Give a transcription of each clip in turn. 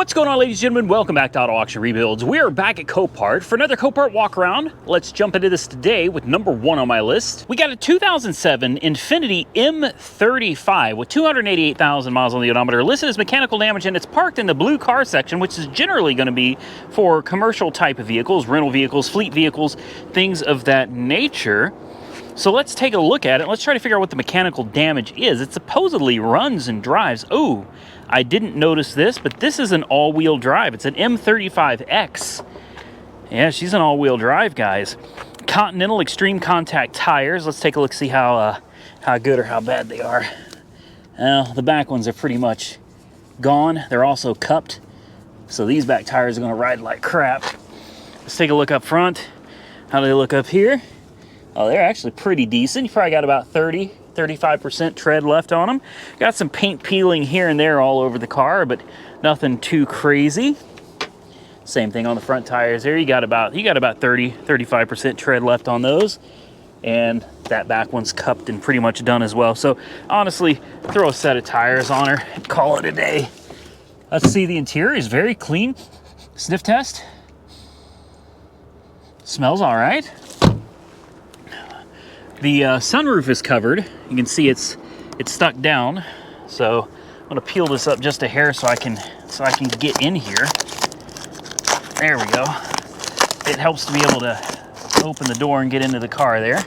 What's going on, ladies and gentlemen? Welcome back to Auto Auction Rebuilds. We are back at Copart for another Copart walk around. Let's jump into this today with number one on my list. We got a 2007 Infiniti M35 with 288,000 miles on the odometer, listed as mechanical damage, and it's parked in the blue car section, which is generally going to be for commercial type of vehicles, rental vehicles, fleet vehicles, things of that nature. So let's take a look at it. Let's try to figure out what the mechanical damage is. It supposedly runs and drives. Oh, I didn't notice this, but this is an all-wheel drive. It's an M35X. Yeah, she's an all-wheel drive, guys. Continental Extreme Contact tires. Let's take a look, see how good or how bad they are. Well, the back ones are pretty much gone. They're also cupped, so these back tires are going to ride like crap. Let's take a look up front. How do they look up here? Oh, they're actually pretty decent. You probably got about 35% tread left on them. Got some paint peeling here and there all over the car, but nothing too crazy. Same thing on the front tires there. You got about 35% tread left on those. And that back one's cupped and pretty much done as well. So honestly, throw a set of tires on her and call it a day. Let's see, the interior is very clean. Sniff test. Smells all right. The sunroof is covered. You can see it's stuck down. So I'm gonna peel this up just a hair so I can get in here. There we go. It helps to be able to open the door and get into the car there.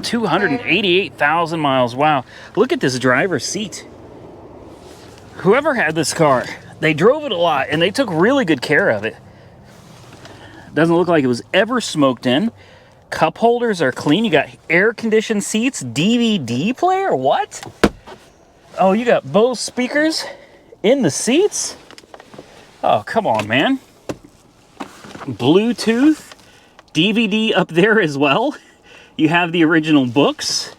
288,000 miles. Wow. Look at this driver's seat. Whoever had this car, they drove it a lot and they took really good care of it. Doesn't look like it was ever smoked in. Cup holders are clean. You got air-conditioned seats, DVD player. What? Oh, you got Bose speakers in the seats? Oh, come on, man. Bluetooth, DVD up there as well. You have the original books.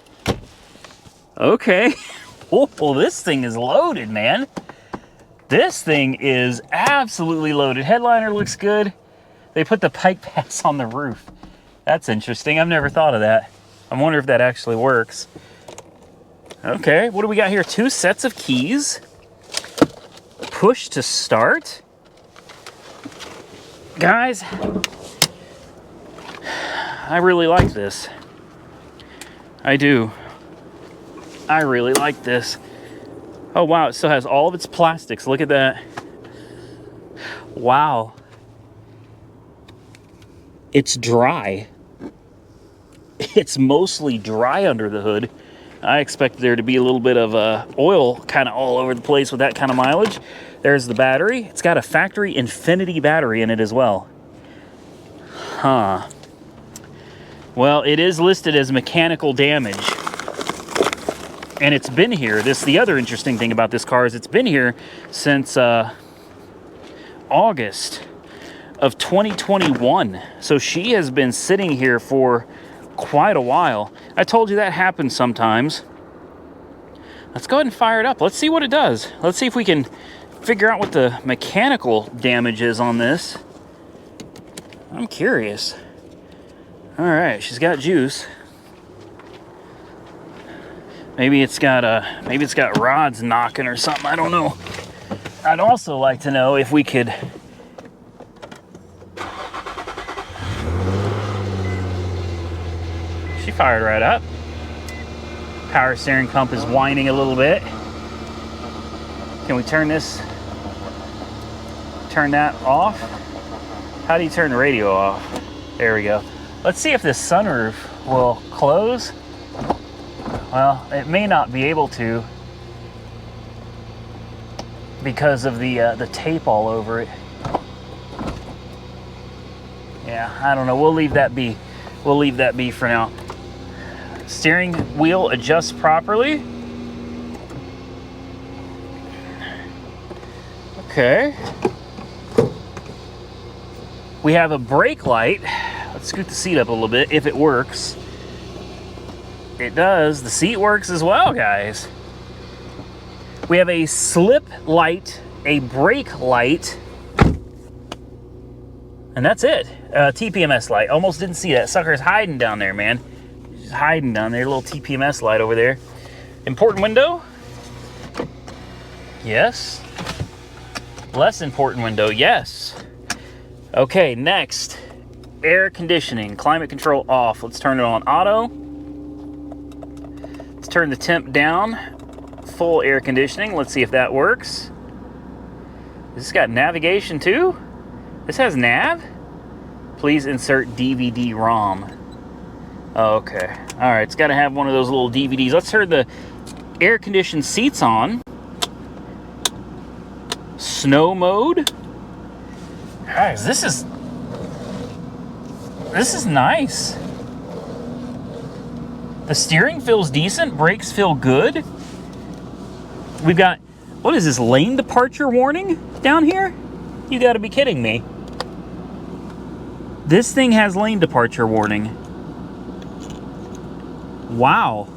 Okay. Oh, this thing is loaded, man. This thing is absolutely loaded. Headliner looks good. They put the pike pass on the roof. That's interesting. I've never thought of that. I wonder if that actually works. Okay, what do we got here? 2 sets of keys. Push to start. Guys, I really like this. I do. I really like this. Oh, wow, it still has all of its plastics. Look at that. Wow. It's dry. It's mostly dry under the hood. I expect there to be a little bit of oil kind of all over the place with that kind of mileage. There's the battery. It's got a factory Infiniti battery in it as well. Huh. Well, it is listed as mechanical damage. And it's been here. The other interesting thing about this car is it's been here since August of 2021. So she has been sitting here for quite a while. I told you that happens sometimes. Let's go ahead and fire it up. Let's see what it does. Let's see if we can figure out what the mechanical damage is on this. I'm curious. All right, she's got juice. Maybe it's got rods knocking or something. I don't know. I'd also like to know if we could. She fired right up. Power steering pump is whining a little bit. Can we turn that off? How do you turn the radio off? There we go. Let's see if this sunroof will close. Well, it may not be able to because of the tape all over it. Yeah, I don't know. We'll leave that be. We'll leave that be for now. Steering wheel adjusts properly. Okay. We have a brake light. Let's scoot the seat up a little bit if it works. It does. The seat works as well, guys. We have a slip light, a brake light, and that's it. TPMS light. Almost didn't see that. Sucker's hiding down there, man. She's hiding down there. A little TPMS light over there. Important window. Yes. Less important window, yes. Okay, next, air conditioning, climate control off. Let's turn it on auto. Let's turn the temp down, full air conditioning. Let's see if that works. This got navigation too? This has nav? Please insert DVD-ROM. Okay, all right, it's gotta have one of those little DVDs. Let's turn the air conditioned seats on. Snow mode. Guys, this is nice. The steering feels decent, brakes feel good. We've got, what is this, lane departure warning down here? You gotta be kidding me. This thing has lane departure warning. Wow.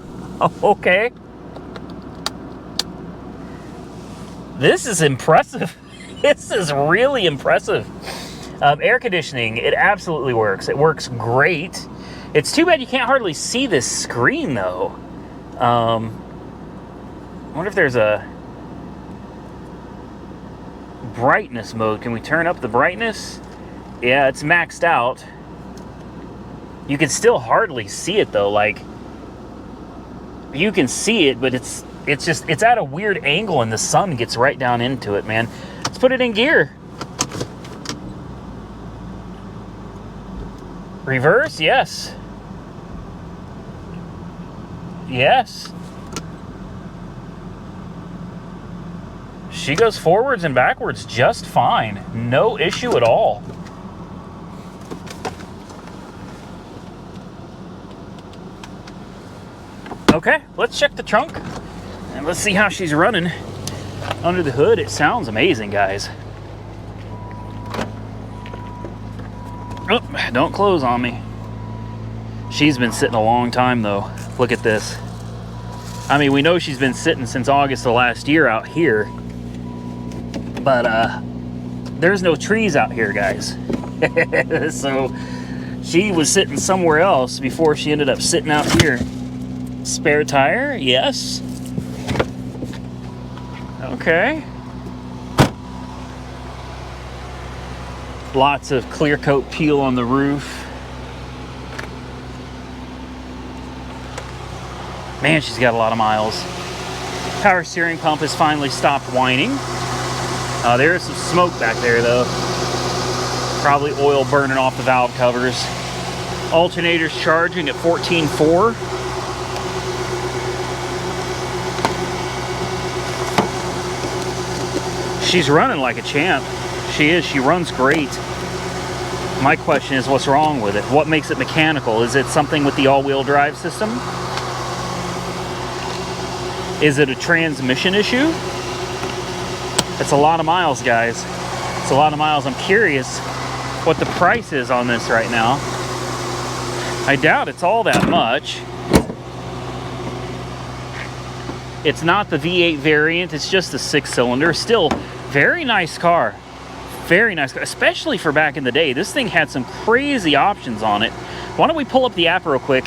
Okay. This is impressive. This is really impressive. Air conditioning, it absolutely works. It works great. It's too bad you can't hardly see this screen though. I wonder if there's a brightness mode. Can we turn up the brightness? Yeah, it's maxed out. You can still hardly see it though. Like, you can see it, but it's at a weird angle and the sun gets right down into it, man. Let's put it in gear. Reverse, yes. Yes. She goes forwards and backwards just fine. No issue at all. Okay, let's check the trunk and let's see how she's running. Under the hood, it sounds amazing, guys. Oh, don't close on me. She's been sitting a long time though. Look at this. I mean, we know she's been sitting since August of last year out here, but there's no trees out here, guys. So she was sitting somewhere else before she ended up sitting out here. Spare tire, yes. Okay. Lots of clear coat peel on the roof. Man, she's got a lot of miles. Power steering pump has finally stopped whining. There is some smoke back there though. Probably oil burning off the valve covers. Alternator's charging at 14.4. She's running like a champ. She is. She runs great. My question is, what's wrong with it? What makes it mechanical? Is it something with the all-wheel drive system? Is it a transmission issue? It's a lot of miles, guys. It's a lot of miles. I'm curious what the price is on this right now. I doubt it's all that much. It's not the V8 variant. It's just the 6-cylinder. Still, very nice car. Very nice car, especially for back in the day. This thing had some crazy options on it. Why don't we pull up the app real quick?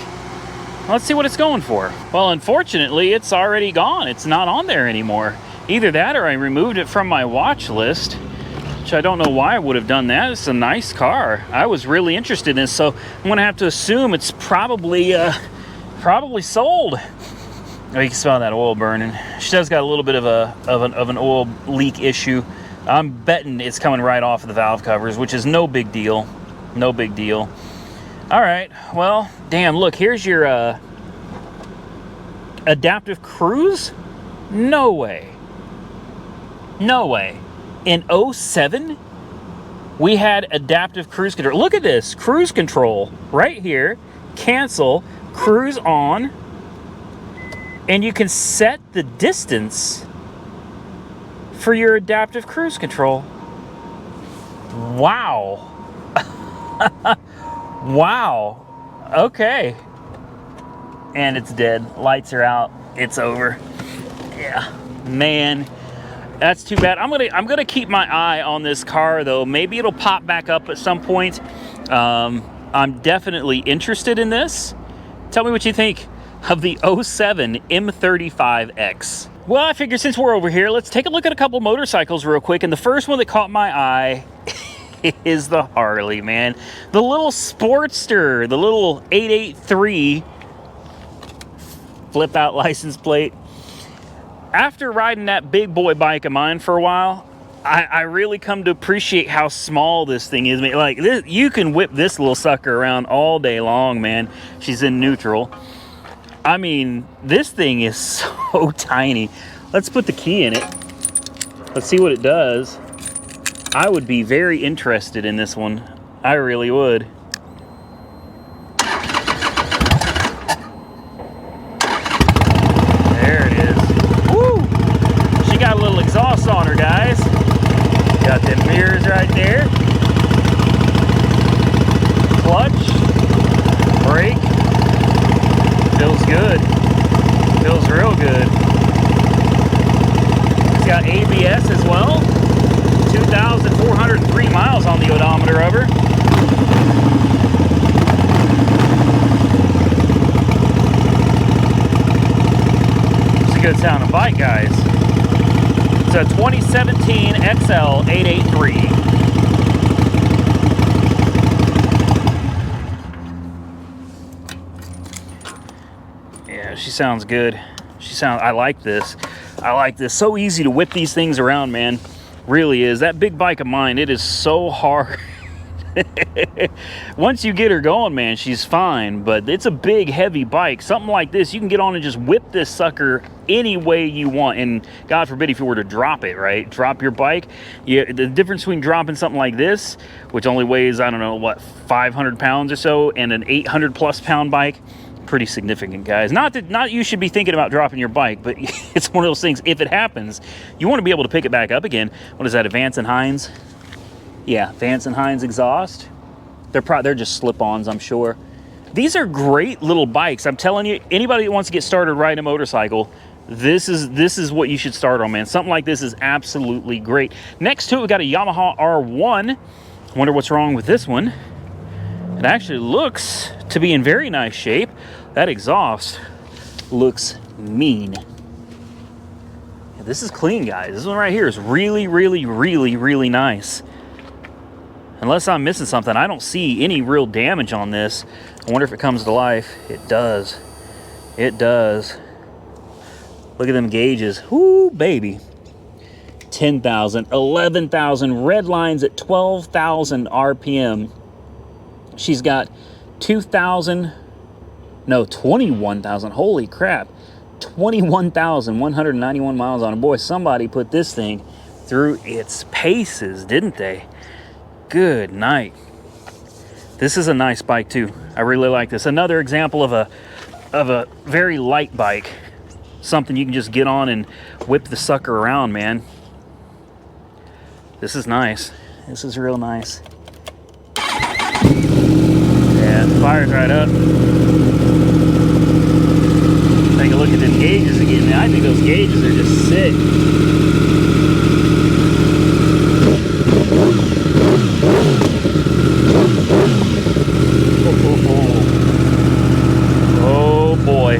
Let's see what it's going for. Well, unfortunately, it's already gone. It's not on there anymore. Either that or I removed it from my watch list, which I don't know why I would have done that. It's a nice car. I was really interested in this, so I'm gonna have to assume it's probably sold. Oh, you can smell that oil burning. She does got a little bit of an oil leak issue. I'm betting it's coming right off of the valve covers, which is no big deal. No big deal. All right, well, damn, look, here's your adaptive cruise? No way. No way. In 07, we had adaptive cruise control. Look at this, cruise control right here. Cancel, cruise on, and you can set the distance for your adaptive cruise control. Wow. Wow. Okay. And it's dead. Lights are out. It's over. Yeah. Man, that's too bad. I'm gonna keep my eye on this car though. Maybe it'll pop back up at some point. I'm definitely interested in this. Tell me what you think of the 07 M35X. Well, I figure since we're over here, let's take a look at a couple motorcycles real quick. And the first one that caught my eye is the Harley, man. The little Sportster, the little 883 flip out license plate. After riding that big boy bike of mine for a while, I really come to appreciate how small this thing is. Like this, you can whip this little sucker around all day long, man. She's in neutral. I mean, this thing is so tiny. Let's put the key in it. Let's see what it does. I would be very interested in this one. I really would. There it is. Woo! She got a little exhaust on her, guys. Got them mirrors right there. Clutch. Brake. Feels good. Feels real good. It's got ABS as well. 2,403 miles on the odometer of her. It's a good sounding bike, guys. It's a 2017 XL 883. Yeah, she sounds good. I like this. I like this. So easy to whip these things around, man. Really is. That big bike of mine, it is so hard. Once you get her going, man, she's fine, but it's a big, heavy bike. Something like this, you can get on and just whip this sucker any way you want. And God forbid if you were to drop it, right? Drop your bike. Yeah, the difference between dropping something like this, which only weighs, I don't know, what, 500 pounds or so, and an 800 plus pound bike, pretty significant, guys. Not you should be thinking about dropping your bike, but it's one of those things, if it happens, you want to be able to pick it back up again. What is that, a Vance and Hines? Yeah, Vance and Hines exhaust. They're just slip-ons, I'm sure. These are great little bikes. I'm telling you, anybody that wants to get started riding a motorcycle, this is what you should start on, man. Something like this is absolutely great. Next to it, we got a Yamaha R1. Wonder what's wrong with this one. It actually looks to be in very nice shape. That exhaust looks mean. Yeah, this is clean, guys. This one right here is really, really, really, really nice. Unless I'm missing something, I don't see any real damage on this. I wonder if it comes to life. It does. It does. Look at them gauges. Whoo, baby. 10,000, 11,000, red lines at 12,000 RPM. She's got 21,000. Holy crap. 21,191 miles on it. Boy, somebody put this thing through its paces, didn't they? Good night. This is a nice bike too. I really like this. Another example of a very light bike. Something you can just get on and whip the sucker around, man. This is nice. This is real nice. Yeah, it fires right up. Take a look at them gauges again, man. I think those gauges are just sick. Oh boy.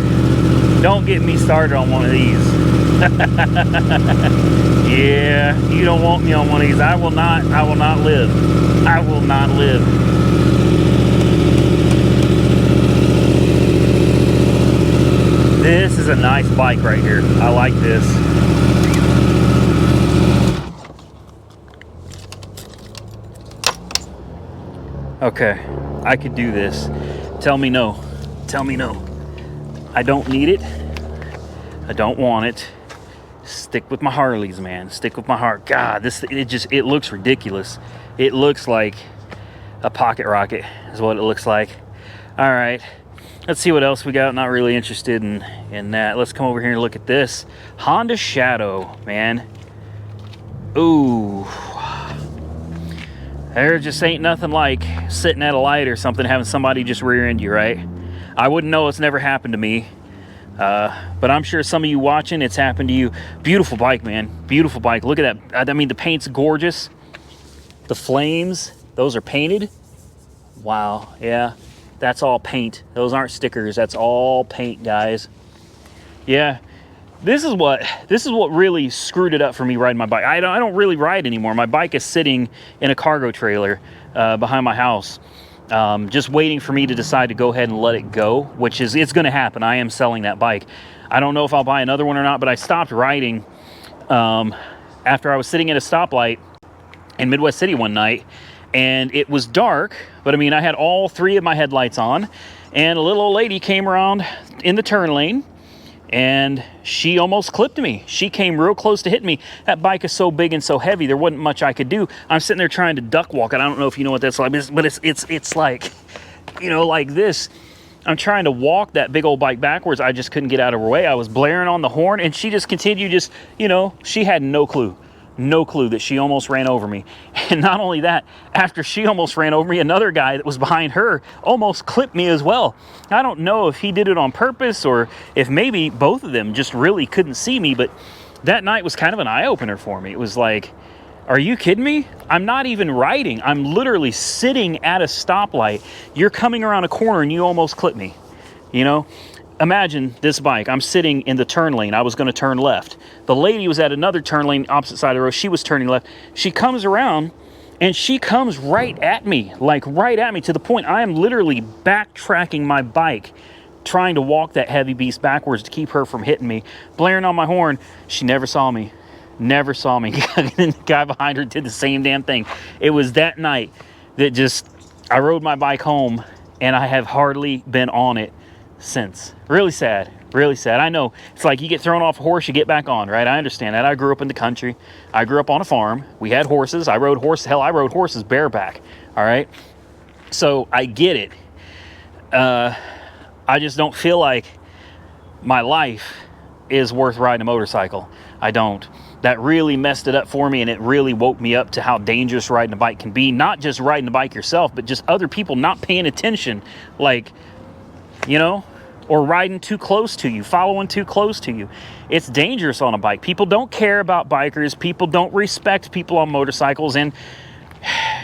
Don't get me started on one of these. Yeah, you don't want me on one of these. I will not live. I will not live. This is a nice bike right here. I like this. Okay, I could do this. Tell me no. Tell me no. I don't need it. I don't want it. Stick with my Harleys, man. Stick with my heart. God, it looks ridiculous. It looks like a pocket rocket is what it looks like. All right, let's see what else we got. Not really interested in that. Let's come over here and look at this Honda Shadow, man. Ooh. There just ain't nothing like sitting at a light or something, having somebody just rear end you, right? I wouldn't know. It's never happened to me. But I'm sure some of you watching, it's happened to you. Beautiful bike, man. Beautiful bike. Look at that. I mean, the paint's gorgeous. The flames, those are painted. Wow, yeah. That's all paint. Those aren't stickers. That's all paint, guys. Yeah. this is what really screwed it up for me riding my bike. I don't really ride anymore. My bike is sitting in a cargo trailer behind my house, just waiting for me to decide to go ahead and let it go, which is, it's going to happen. I am selling that bike. I don't know if I'll buy another one or not, but I stopped riding after I was sitting at a stoplight in Midwest City one night, and it was dark, but I mean, I had all three of my headlights on, and a little old lady came around in the turn lane, and she almost clipped me. She came real close to hitting me. That bike is so big and so heavy, there wasn't much I could do. I'm sitting there trying to duck walk, and I don't know if you know what that's like, but it's like, you know, like this. I'm trying to walk that big old bike backwards. I just couldn't get out of her way. I was blaring on the horn, and she just continued, just, you know, she had no clue that she almost ran over me. And not only that, after she almost ran over me, another guy that was behind her almost clipped me as well. I don't know if he did it on purpose or if maybe both of them just really couldn't see me, but that night was kind of an eye-opener for me. It was like, are you kidding me? I'm not even riding. I'm literally sitting at a stoplight. You're coming around a corner and you almost clip me, you know? Imagine this bike. I'm sitting in the turn lane. I was going to turn left. The lady was at another turn lane opposite side of the road. She was turning left. She comes around and she comes right at me, like right at me, to the point I am literally backtracking my bike, trying to walk that heavy beast backwards to keep her from hitting me, blaring on my horn. She never saw me. Never saw me. The guy behind her did the same damn thing. It was that night that just, I rode my bike home and I have hardly been on it since. Really sad. Really sad. I know it's like you get thrown off a horse, you get back on, right? I understand that. I grew up in the country. I grew up on a farm. We had horses. I rode horses. Hell, I rode horses bareback. All right. So I get it. I just don't feel like my life is worth riding a motorcycle. I don't. That really messed it up for me, and it really woke me up to how dangerous riding a bike can be. Not just riding a bike yourself, but just other people not paying attention, like, you know, or riding too close to you, following too close to you. It's dangerous on a bike. People don't care about bikers. People don't respect people on motorcycles. And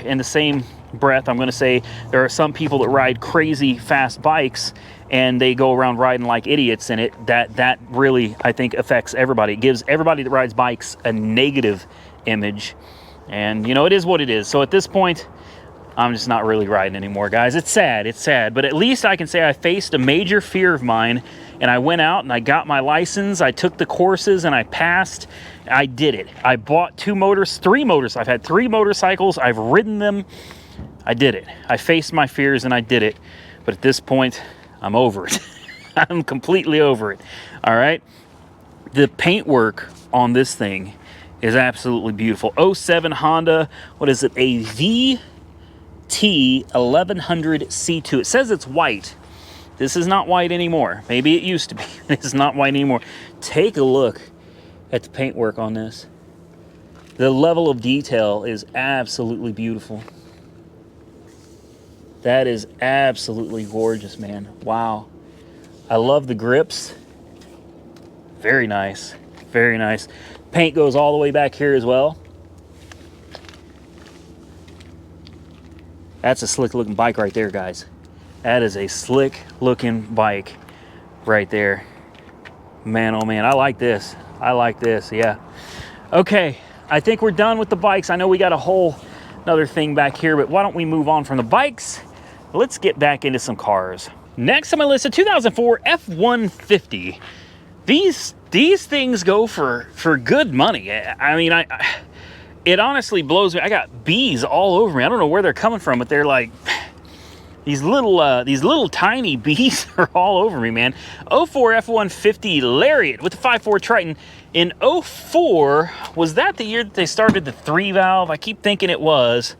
in the same breath, I'm going to say there are some people that ride crazy fast bikes and they go around riding like idiots, and that really, I think, affects everybody. It gives everybody that rides bikes a negative image, and you know, it is what it is. So at this point, I'm just not really riding anymore, guys. It's sad, but at least I can say I faced a major fear of mine, and I went out and I got my license, I took the courses, and I passed. I did it. I bought three motors. I've had 3 motorcycles. I've ridden them. I did it. I faced my fears and I did it. But at this point, I'm over it. I'm completely over it. All right. The paintwork on this thing is absolutely beautiful. 07 Honda. What is it? A VT 1100 C2. It says it's white. This is not white anymore. Maybe it used to be. It's not white anymore. Take a look at the paintwork on this. The level of detail is absolutely beautiful. That is absolutely gorgeous, man. Wow. I love the grips. Very nice. Very nice. Paint goes all the way back here as well. That's a slick looking bike right there, guys. That is a slick looking bike right there. Man, oh man, I like this. I like this, yeah. Okay, I think we're done with the bikes. I know we got a whole another thing back here, but why don't we move on from the bikes? Let's get back into some cars. Next on my list, a 2004 F150. These things go for good money. I mean, it honestly blows me. I got bees all over me. I don't know where they're coming from, but they're like these little tiny bees are all over me, man. 04 F150 Lariat with the 5.4 Triton. In 04, was that the year that they started the 3-valve? I keep thinking it was.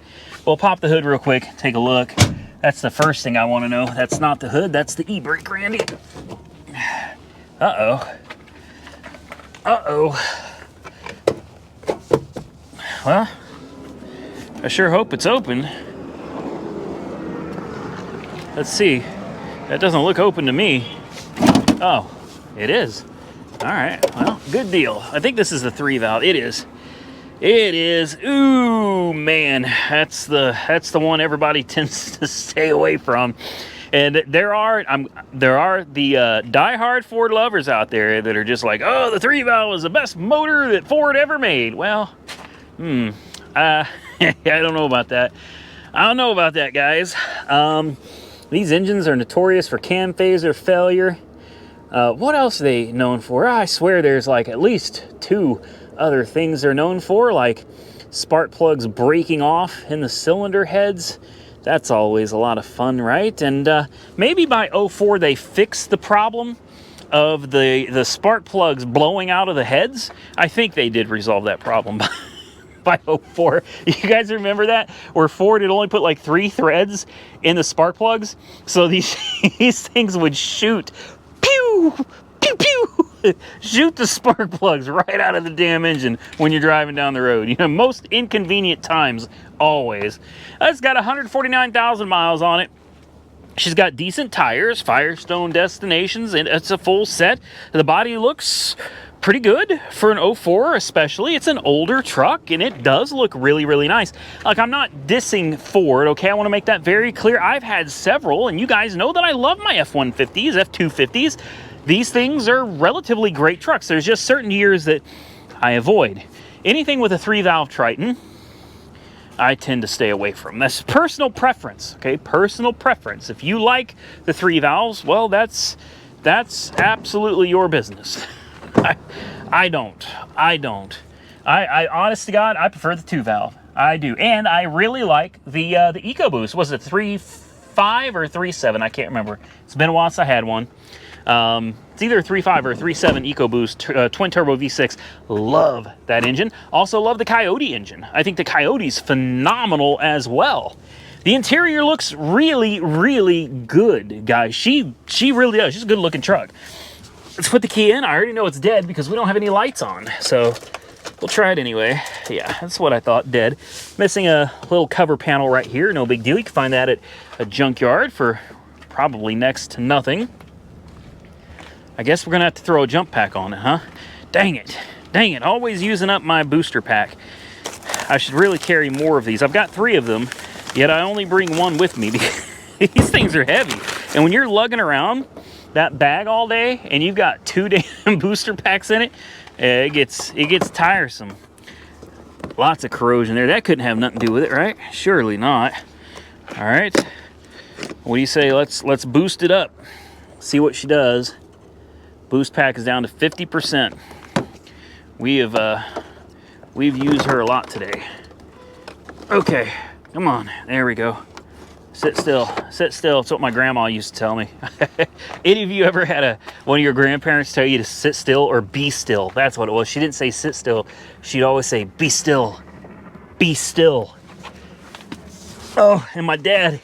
We'll pop the hood real quick, take a look. That's the first thing I want to know. That's not the hood, that's the e-brake, Randy. Uh-oh. Uh-oh. Well, I sure hope it's open. Let's see. That doesn't look open to me. Oh, it is. All right, well, good deal. I think this is the 3-valve. It is. It is. Ooh, man, that's the one everybody tends to stay away from. And there are the diehard Ford lovers out there that are just like, oh, the 3-valve is the best motor that Ford ever made. Well, I don't know about that. I don't know about that, guys. These engines are notorious for cam phaser failure. What else are they known for? I swear there's like at least 2 other things they're known for, like spark plugs breaking off in the cylinder heads. That's always a lot of fun, right? And maybe by 04 they fixed the problem of the spark plugs blowing out of the heads. I think they did resolve that problem by 04. You guys remember that? Where Ford had only put like 3 threads in the spark plugs, so these things would shoot, pew, pew, pew, shoot the spark plugs right out of the damn engine when you're driving down the road. You know, most inconvenient times, always. It's got 149,000 miles on it. She's got decent tires, Firestone Destinations, and it's a full set. The body looks pretty good for an 04, especially. It's an older truck, and it does look really, really nice. Like, I'm not dissing Ford, okay? I want to make that very clear. I've had several, and you guys know that I love my F150s, F250s. These things are relatively great trucks. There's just certain years that I avoid. Anything with a 3-valve Triton, I tend to stay away from. That's personal preference, okay? Personal preference. If you like the 3 valves, well, that's absolutely your business. I don't. I honest to God, I prefer the 2-valve. I do. And I really like the EcoBoost. Was it 3.5 or 3.7? I can't remember. It's been a while since I had one. It's either a 3.5 or a 3.7 EcoBoost twin turbo V6. Love that engine. Also love the Coyote engine. I think the Coyote's phenomenal as well. The interior looks really, really good, guys. She really does. She's a good looking truck. Let's put the key in. I already know it's dead because we don't have any lights on, so we'll try it anyway. Yeah, that's what I thought, dead. Missing a little cover panel right here. No big deal. You can find that at a junkyard for probably next to nothing. I guess we're gonna have to throw a jump pack on it, huh? Dang it. Dang it. Always using up my booster pack. I should really carry more of these. I've got 3 of them, yet I only bring 1 with me because these things are heavy. And when you're lugging around that bag all day and you've got 2 damn booster packs in it, it gets tiresome. Lots of corrosion there. That couldn't have nothing to do with it, right? Surely not. All right. What do you say? Let's boost it up. See what she does. Boost pack is down to 50%. We've used her a lot today. Okay, come on. There we go. Sit still. Sit still. It's what my grandma used to tell me. Any of you ever had one of your grandparents tell you to sit still or be still? That's what it was. She didn't say sit still. She'd always say be still. Be still. Oh, and my dad,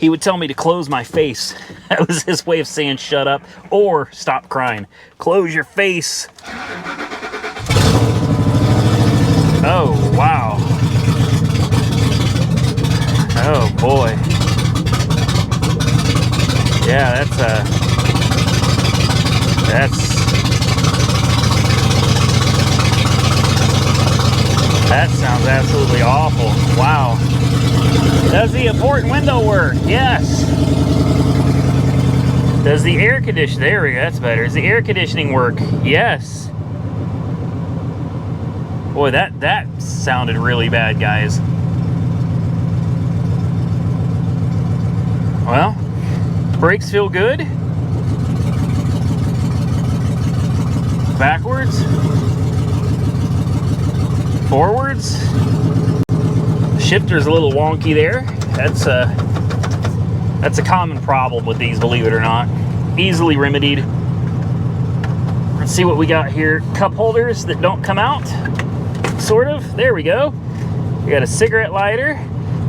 he would tell me to close my face. That was his way of saying shut up or stop crying. Close your face. Oh, wow. Oh, boy. Yeah, that sounds absolutely awful. Wow. Does the abort window work? Yes. Does the air conditioning, there we go, that's better. Does the air conditioning work? Yes. Boy, that sounded really bad, guys. Well, brakes feel good. Backwards. Forwards. Shifter's a little wonky there. That's a common problem with these, believe it or not. Easily remedied. Let's see what we got here. Cup holders that don't come out. Sort of. There we go. We got a cigarette lighter.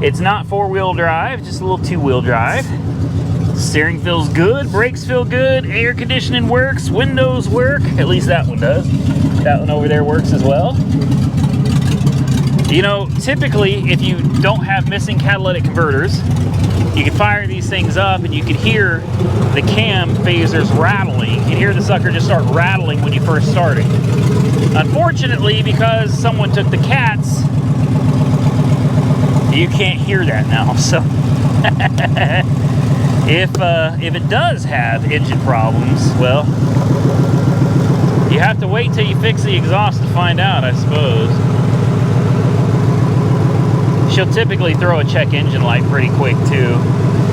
It's not 4-wheel drive, just a little 2-wheel drive. Steering feels good, brakes feel good, air conditioning works, windows work. At least that one does. That one over there works as well. You know, typically, if you don't have missing catalytic converters, you can fire these things up and you can hear the cam phasers rattling. You can hear the sucker just start rattling when you first start it. Unfortunately, because someone took the cats, you can't hear that now. So If it does have engine problems, well, you have to wait till you fix the exhaust to find out, I suppose. She'll typically throw a check engine light pretty quick too,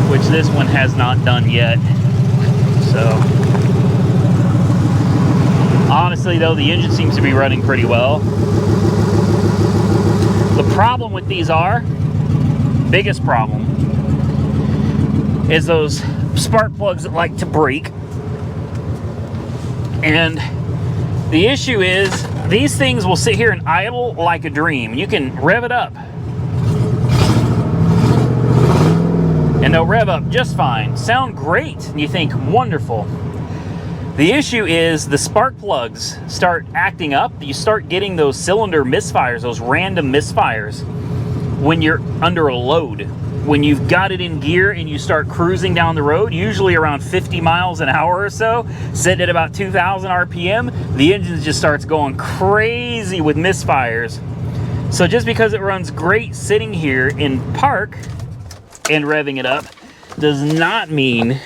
which this one has not done yet. So, honestly though, the engine seems to be running pretty well. The problem with these biggest problem, is those spark plugs that like to break. And the issue is, these things will sit here and idle like a dream. You can rev it up, and they'll rev up just fine. Sound great, and you think, wonderful. The issue is the spark plugs start acting up. You start getting those cylinder misfires, those random misfires, when you're under a load. When you've got it in gear and you start cruising down the road, usually around 50 miles an hour or so, sitting at about 2,000 RPM, the engine just starts going crazy with misfires. So just because it runs great sitting here in park and revving it up does not mean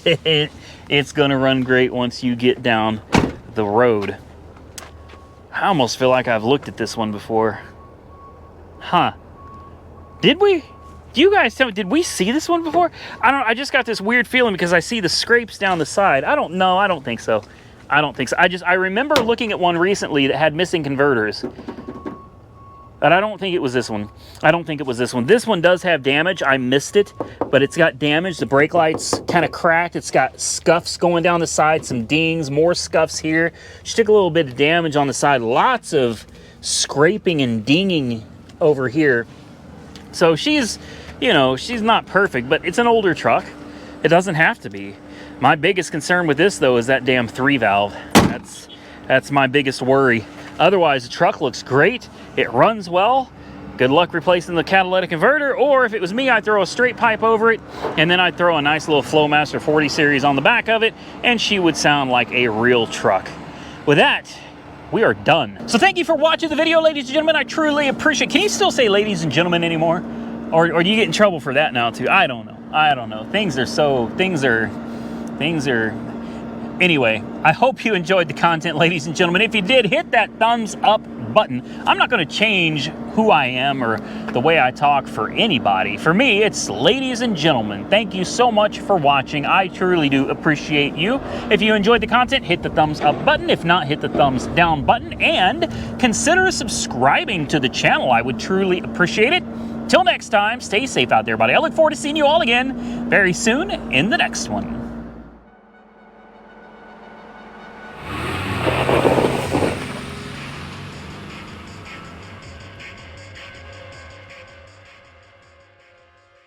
it's gonna run great once you get down the road. I almost feel like I've looked at this one before. Huh. Did we? Do you guys tell me, did we see this one before? I just got this weird feeling because I see the scrapes down the side. I don't know. I don't think so. I don't think so. I remember looking at one recently that had missing converters. But I don't think it was this one. I don't think it was this one. This one does have damage. I missed it, but it's got damage. The brake light's kind of cracked. It's got scuffs going down the side, some dings, more scuffs here. She took a little bit of damage on the side. Lots of scraping and dinging over here. So she's, you know, she's not perfect, but it's an older truck. It doesn't have to be. My biggest concern with this, though, is that damn 3-valve. That's my biggest worry. Otherwise, the truck looks great. It runs well. Good luck replacing the catalytic converter, or if it was me, I'd throw a straight pipe over it, and then I'd throw a nice little Flowmaster 40 series on the back of it, and she would sound like a real truck. With that, we are done. So thank you for watching the video, ladies and gentlemen. I truly appreciate it. Can you still say ladies and gentlemen anymore? Or do you get in trouble for that now too? I don't know. I don't know. Things are... Anyway, I hope you enjoyed the content, ladies and gentlemen. If you did, hit that thumbs up button. I'm not going to change who I am or the way I talk for anybody. For me, it's ladies and gentlemen. Thank you so much for watching. I truly do appreciate you. If you enjoyed the content, hit the thumbs up button. If not, hit the thumbs down button. And consider subscribing to the channel. I would truly appreciate it. Till next time, stay safe out there, buddy. I look forward to seeing you all again very soon in the next one.